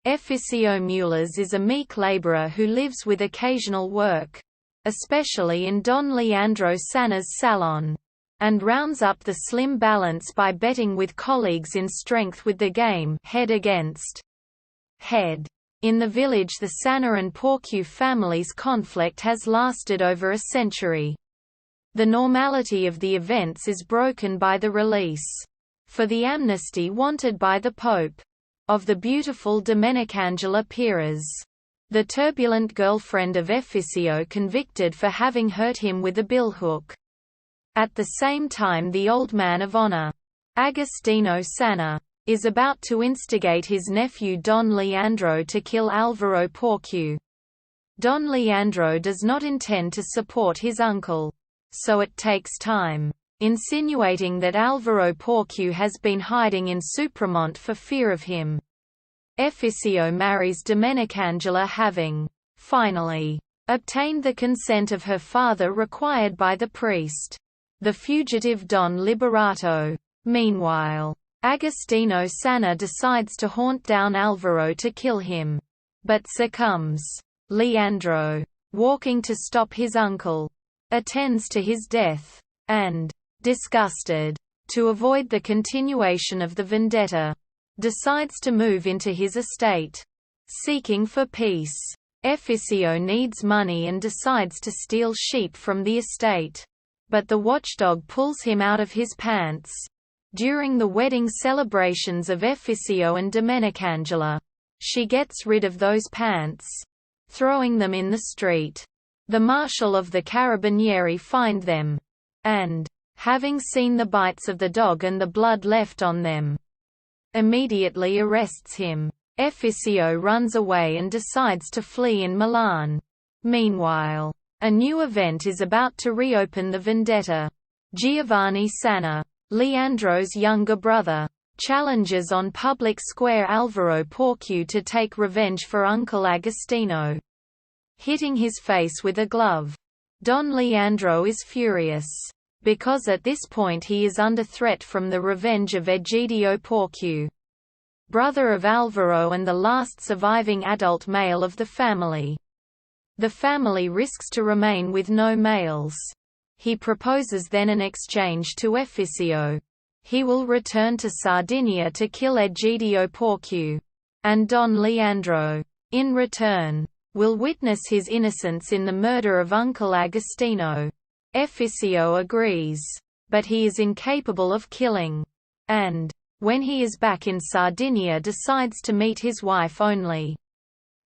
Efficio Mullers is a meek laborer who lives with occasional work, especially in Don Leandro Sanna's salon, and rounds up the slim balance by betting with colleagues in strength with the game head against head. In the village, the Sanna and Porcu families' conflict has lasted over a century. The normality of the events is broken by the release, for the amnesty wanted by the Pope, of the beautiful Domenicangela Pires, the turbulent girlfriend of Efficio, convicted for having hurt him with a billhook. At the same time, the old man of honor, Agostino Sanna, is about to instigate his nephew Don Leandro to kill Alvaro Porcu. Don Leandro does not intend to support his uncle, so it takes time, insinuating that Alvaro Porcu has been hiding in Supramont for fear of him. Efficio marries Domenicangela, having, finally, obtained the consent of her father required by the priest, the fugitive Don Liberato. Meanwhile, Agostino Sanna decides to hunt down Alvaro to kill him, but succumbs. Leandro, walking to stop his uncle, attends to his death, and, disgusted, to avoid the continuation of the vendetta, decides to move into his estate, seeking for peace. Efficio needs money and decides to steal sheep from the estate, but the watchdog pulls him out of his pants. During the wedding celebrations of Efficio and Domenicangela, she gets rid of those pants, throwing them in the street. The marshal of the Carabinieri find them, and, having seen the bites of the dog and the blood left on them, immediately arrests him. Efficio runs away and decides to flee in Milan. Meanwhile, a new event is about to reopen the vendetta. Giovanni Sanna, Leandro's younger brother, challenges on public square Alvaro Porcu to take revenge for Uncle Agostino, hitting his face with a glove. Don Leandro is furious, because at this point he is under threat from the revenge of Egidio Porcu, brother of Alvaro and the last surviving adult male of the family. The family risks to remain with no males. He proposes then an exchange to Efficio. He will return to Sardinia to kill Egidio Porcu, and Don Leandro, in return, will witness his innocence in the murder of Uncle Agostino. Efficio agrees, but he is incapable of killing, and, when he is back in Sardinia, decides to meet his wife only.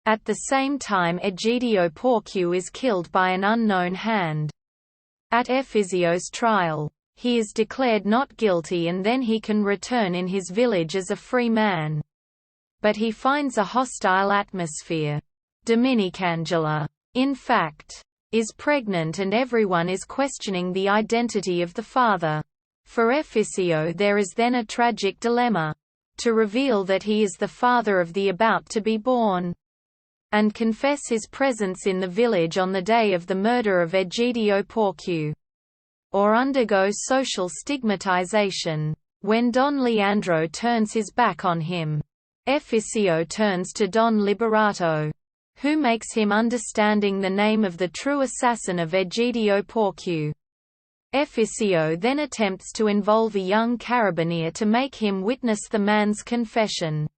At the same time, Egidio Porcu is killed by an unknown hand. At Effizio's trial, he is declared not guilty and then he can return in his village as a free man. But he finds a hostile atmosphere. Domenicangela, in fact, is pregnant and everyone is questioning the identity of the father. For Efficio there is then a tragic dilemma: to reveal that he is the father of the about-to-be-born, and confess his presence in the village on the day of the murder of Egidio Porcu, or undergo social stigmatization. When Don Leandro turns his back on him, Efficio turns to Don Liberato, who makes him understanding the name of the true assassin of Egidio Porcu. Efficio then attempts to involve a young carabinier to make him witness the man's confession,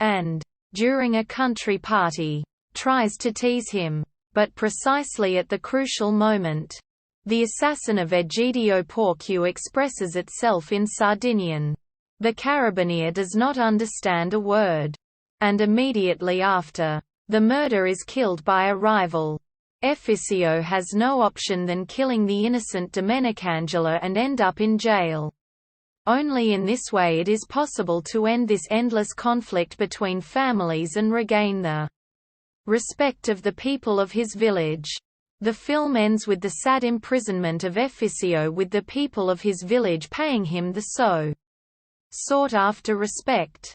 and, during a country party, tries to tease him, but precisely at the crucial moment, the assassin of Egidio Porcu expresses itself in Sardinian. The carabinier does not understand a word, and immediately after, the murderer is killed by a rival. Efficio has no option than killing the innocent Domenicangela and end up in jail. Only in this way it is possible to end this endless conflict between families and regain the respect of the people of his village. The film ends with the sad imprisonment of Efficio, with the people of his village paying him the so sought-after respect.